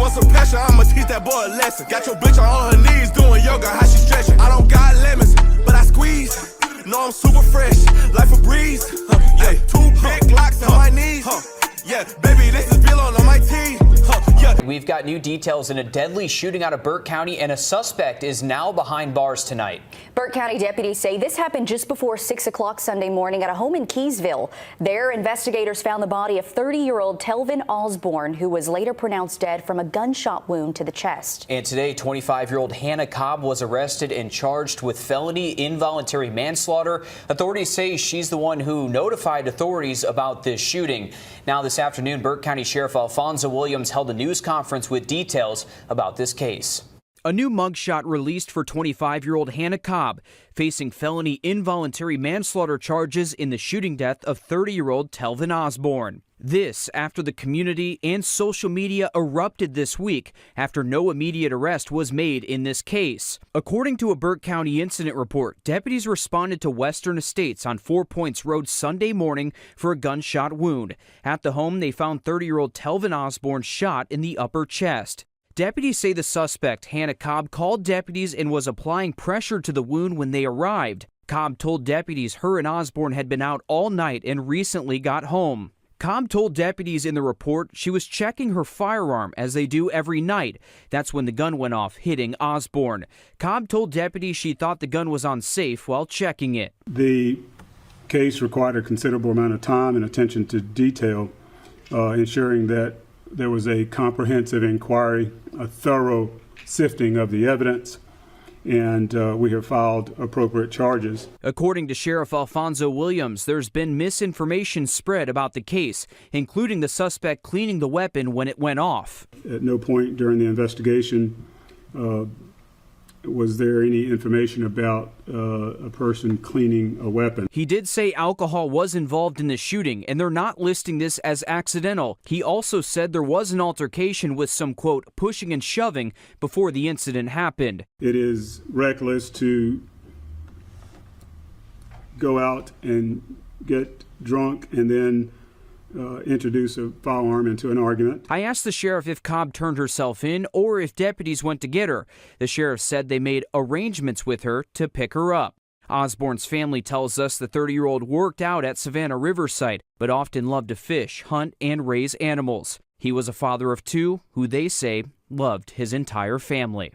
want some passion, I'ma teach that boy a lesson. Got your bitch on her knees doing yoga, how she stretching. I don't got lemons, but I squeeze. No, I'm super fresh, life a breeze. Yeah, 2 big locks on my knees. Yeah, baby, this is Bill on my team. Yeah. We've got new details in a deadly shooting out of Burke County, and a suspect is now behind bars tonight. Burke County deputies say this happened just before 6 o'clock Sunday morning at a home in Keysville. There, investigators found the body of 30-year-old Telvin Osborne, who was later pronounced dead from a gunshot wound to the chest. And today, 25-year-old Hannah Cobb was arrested and charged with felony involuntary manslaughter. Authorities say she's the one who notified authorities about this shooting. Now, this afternoon, Burke County Sheriff Alfonso Williams held a news conference with details about this case. A new mugshot released for 25-year-old Hannah Cobb, facing felony involuntary manslaughter charges in the shooting death of 30-year-old Telvin Osborne. This after the community and social media erupted this week after no immediate arrest was made in this case. According to a Burke County incident report, deputies responded to Western Estates on 4 Points Road Sunday morning for a gunshot wound. At the home, they found 30-year-old Telvin Osborne shot in the upper chest. Deputies say the suspect, Hannah Cobb, called deputies and was applying pressure to the wound when they arrived. Cobb told deputies her and Osborne had been out all night and recently got home. Cobb told deputies in the report she was checking her firearm as they do every night. That's when the gun went off, hitting Osborne. Cobb told deputies she thought the gun was on safe while checking it. The case required a considerable amount of time and attention to detail, ensuring that there was a comprehensive inquiry, a thorough sifting of the evidence, and we have filed appropriate charges. According to Sheriff Alfonso Williams, there's been misinformation spread about the case, including the suspect cleaning the weapon when it went off. At no point during the investigation was there any information about a person cleaning a weapon. He did say alcohol was involved in the shooting, and they're not listing this as accidental. He also said there was an altercation with some, quote, pushing and shoving before the incident happened. It is reckless to go out and get drunk and then introduce a firearm into an argument. I asked the sheriff if Cobb turned herself in or if deputies went to get her. The sheriff said they made arrangements with her to pick her up. Osborne's family tells us the 30-year-old worked out at Savannah Riverside, but often loved to fish, hunt, and raise animals. He was a father of 2 who they say loved his entire family.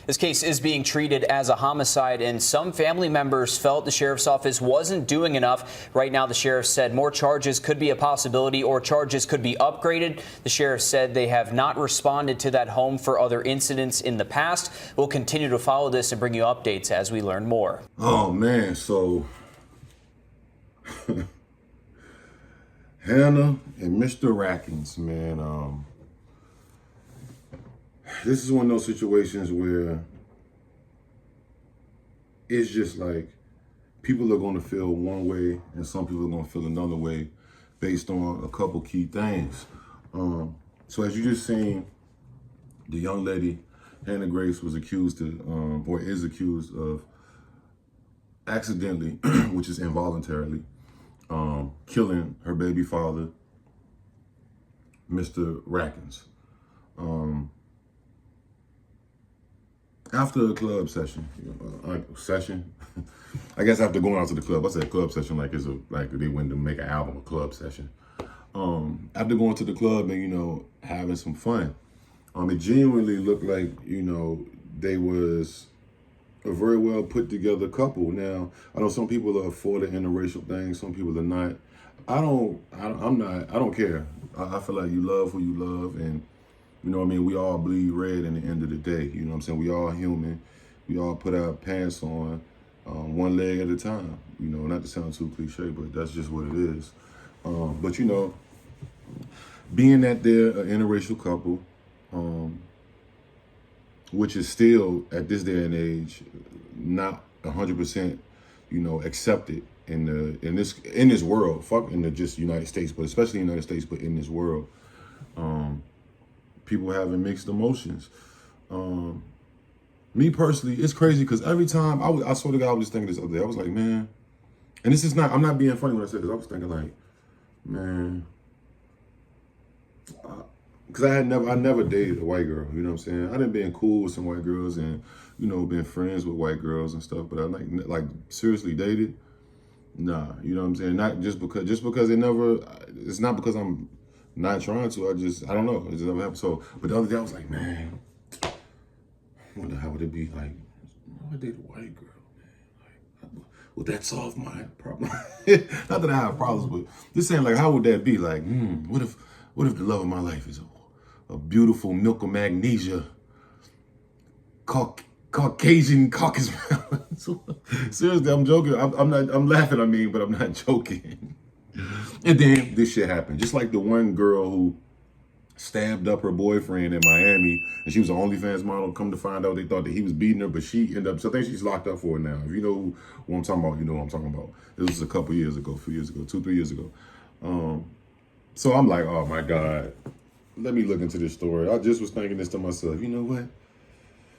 This case is being treated as a homicide, and some family members felt the sheriff's office wasn't doing enough. Right now, the sheriff said more charges could be a possibility or charges could be upgraded. The sheriff said they have not responded to that home for other incidents in the past. We'll continue to follow this and bring you updates as we learn more. Oh, man. So Hannah and Mr. Rackins, man, this is one of those situations where it's just like people are going to feel one way and some people are going to feel another way based on a couple key things. So as you just seen, the young lady, Hannah Grace, was accused of, or is accused of accidentally, which is involuntarily, killing her baby father, Mr. Rackins. After a club session, I guess after going out to the club, I said club session like like they went to make an album, a club session. After going to the club and, having some fun, it genuinely looked like, they was a very well put together couple. Now, I know some people are for the interracial thing, some people are not. I don't care. I feel like you love who you love, and we all bleed red in the end of the day. You know what I'm saying? We all human. We all put our pants on one leg at a time. Not to sound too cliche, but that's just what it is. But being that they're an interracial couple, which is still at this day and age not 100%, accepted in this world. Fuck in the just United States, but especially in the United States, but in this world. People having mixed emotions. Me personally, it's crazy because every time I swear to God, I was just thinking this other day. I was like, man, and this is not, I'm not being funny when I say this. I was thinking like, man, because because I never dated a white girl, you know what I'm saying? I done been cool with some white girls and, you know, been friends with white girls and stuff, but I like seriously dated, nah, you know what I'm saying? Not just because it's not because I'm not trying to, I don't know, it just never happened. So, but the other day I was like, man, I wonder how would it be like, I date a white girl, man, like, would that solve my problem? Not that I have problems, but just saying, like, how would that be? Like, what if the love of my life is a beautiful milk of magnesia, Caucasian caucus seriously, I'm joking. I'm laughing, I mean, but I'm not joking. And then this shit happened. Just like the one girl who stabbed up her boyfriend in Miami, and she was an OnlyFans model. Come to find out, they thought that he was beating her, but she ended up, so I think she's locked up for it now. If you know what I'm talking about, you know what I'm talking about. This was a couple years ago, 2-3 years ago. So I'm like, oh my God, let me look into this story. I just was thinking this to myself, you know what?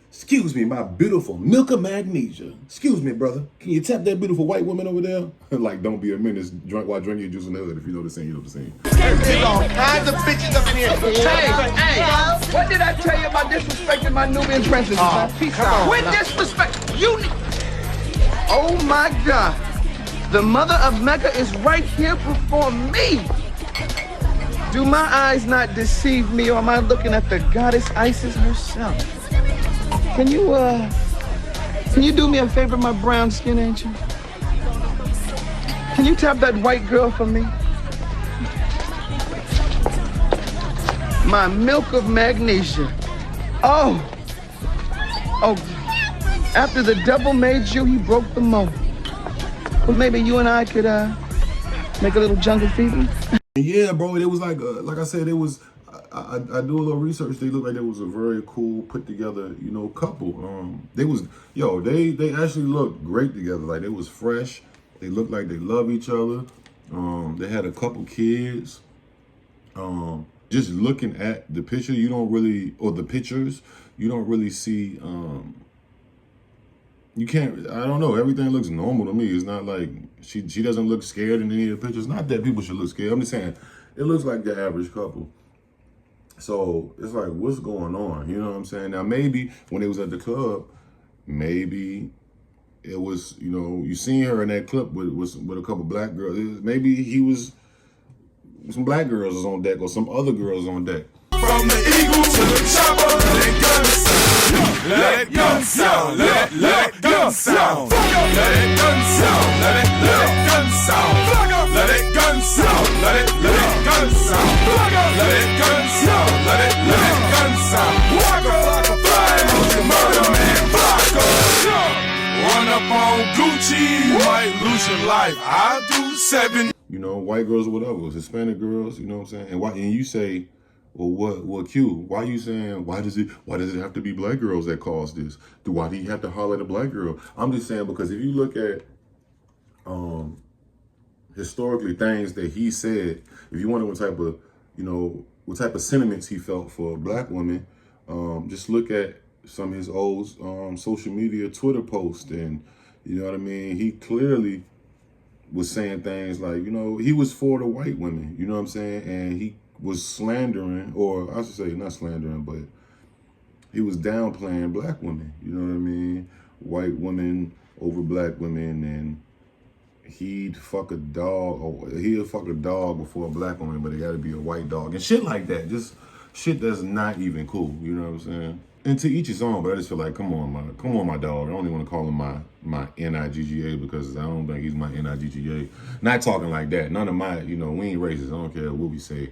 Excuse me, my beautiful milk of magnesia. Excuse me, brother. Can you tap that beautiful white woman over there? Like, don't be a menace. Drink while drinking your juice in the hood. If you know the scene, you know the scene. There's all kinds of bitches up here. Hey, what did I tell you about disrespecting my Nubian princess? Peace out. With disrespect, oh my God. The mother of Mecca is right here before me. Do my eyes not deceive me, or am I looking at the goddess Isis herself? Can you do me a favor, my brown skin angel? Can you tap that white girl for me? My milk of magnesia. Oh, after the devil made you, he broke the mold. Well, maybe you and I could make a little jungle fever. Yeah, bro, it was like I said, it was, I do a little research. They look like it was a very cool, put together, you know, couple. They actually looked great together. Like, it was fresh. They looked like they love each other. They had a couple kids. Just looking at the picture, the pictures, you don't really see, you can't, I don't know, everything looks normal to me. It's not like, she doesn't look scared in any of the pictures. Not that people should look scared. I'm just saying, it looks like the average couple. So it's like, what's going on? You know what I'm saying? Now, maybe when it was at the club, maybe it was, you know, you seen her in that clip with a couple black girls. Maybe some black girls was on deck, or some other girls on deck. From the eagle to the chopper, let gun sound, let it gun sound, let it gun sound, let it gun sound, let it gun sound, let it gun sound, let it gun sound, let it gun sound. Flocka, flying murder man, Flocka. Run up on Gucci, might lose your life. I do 7. You know, white girls or whatever, Hispanic girls, you know what I'm saying? And you say, well, what Q? Why are you saying, why does it have to be black girls that cause this? Why do you have to holler at a black girl? I'm just saying, because if you look at historically things that he said, if you wonder what type of sentiments he felt for black women, just look at some of his old social media Twitter posts, and you know what I mean? He clearly was saying things like, you know, he was for the white women, you know what I'm saying? And he was slandering, or I should say not slandering, but he was downplaying black women, you know what I mean? White women over black women, and he'd fuck a dog before a black woman, but it gotta be a white dog, and shit like that. Just shit that's not even cool, you know what I'm saying? And to each his own, but I just feel like, come on, my dog. I don't even want to call him my NIGGA, because I don't think he's my NIGGA. Not talking like that. None of my, you know, we ain't racist. I don't care what we say.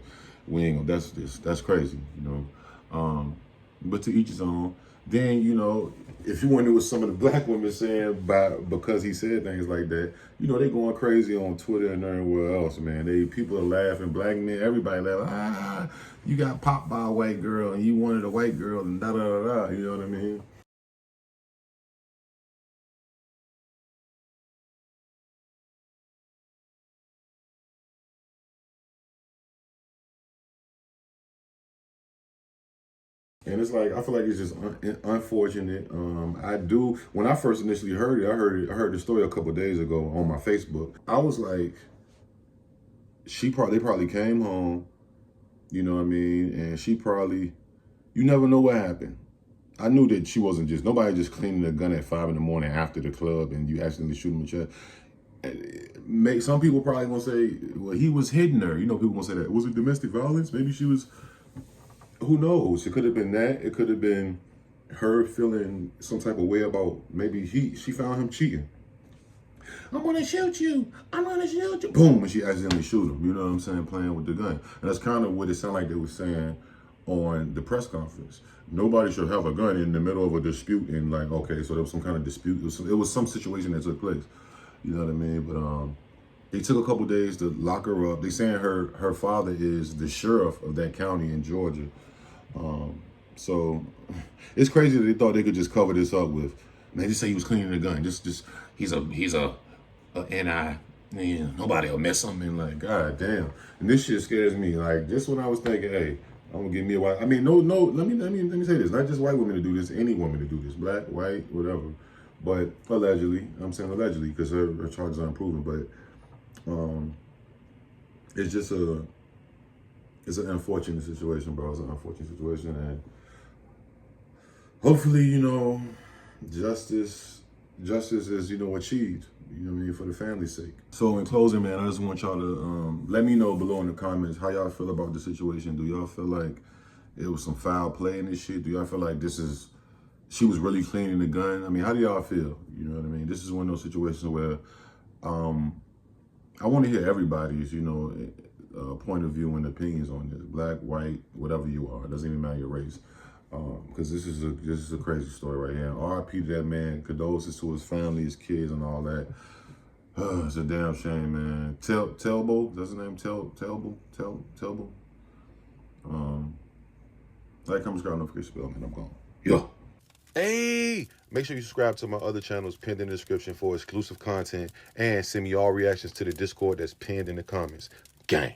We ain't gonna, that's crazy, you know. But to each his own. Then, you know, if you wonder what some of the black women saying because he said things like that, you know, they going crazy on Twitter and everywhere else, man. People are laughing, black men, everybody laughing, you got popped by a white girl and you wanted a white girl and da-da-da-da, you know what I mean? And it's like, I feel like it's just unfortunate. When I first initially heard it, I heard the story a couple of days ago on my Facebook. I was like, they probably came home You know what I mean? And she probably, you never know what happened. I knew that she wasn't just, nobody just cleaning a gun at 5 in the morning after the club and you accidentally shoot him in the chest. Some people probably gonna say, well, he was hitting her. You know, people gonna say that. Was it domestic violence? Maybe she was, who knows? It could have been that. It could have been her feeling some type of way about, maybe she found him cheating. I'm gonna shoot you. I'm gonna shoot you. Boom, and she accidentally shoot him. You know what I'm saying? Playing with the gun. And that's kind of what it sounded like they were saying on the press conference. Nobody should have a gun in the middle of a dispute and like, okay, so there was some kind of dispute. It was some situation that took place. You know what I mean? But it took a couple days to lock her up. They saying her father is the sheriff of that county in Georgia. So it's crazy that they thought they could just cover this up with, man, just say he was cleaning the gun. Just he's a NI. Yeah, nobody will mess him in. Like, god damn. And this shit scares me. Like, just when I was thinking, hey, I'm gonna get me a white. I mean, no. Let me say this. Not just white women to do this. Any woman to do this. Black, white, whatever. But allegedly, I'm saying allegedly because her charges aren't proven. But it's just it's an unfortunate situation, bro. It's an unfortunate situation, and hopefully, you know, justice is, you know, achieved. You know what I mean, for the family's sake. So in closing, man, I just want y'all to let me know below in the comments how y'all feel about the situation. Do y'all feel like it was some foul play in this shit? Do y'all feel like she was really cleaning the gun? I mean, how do y'all feel? You know what I mean? This is one of those situations where I want to hear everybody's, you know, point of view and opinions on this. Black, white, whatever you are. It doesn't even matter your race. Because this is a crazy story right here. RIP to that man. Condolences to his family, his kids, and all that. It's a damn shame, man. Telbo, that's his name. Telbo. Like, comment, subscribe, notification bell, man. I'm gone. Yo. Hey, make sure you subscribe to my other channels pinned in the description for exclusive content, and send me all reactions to the Discord that's pinned in the comments. Gang.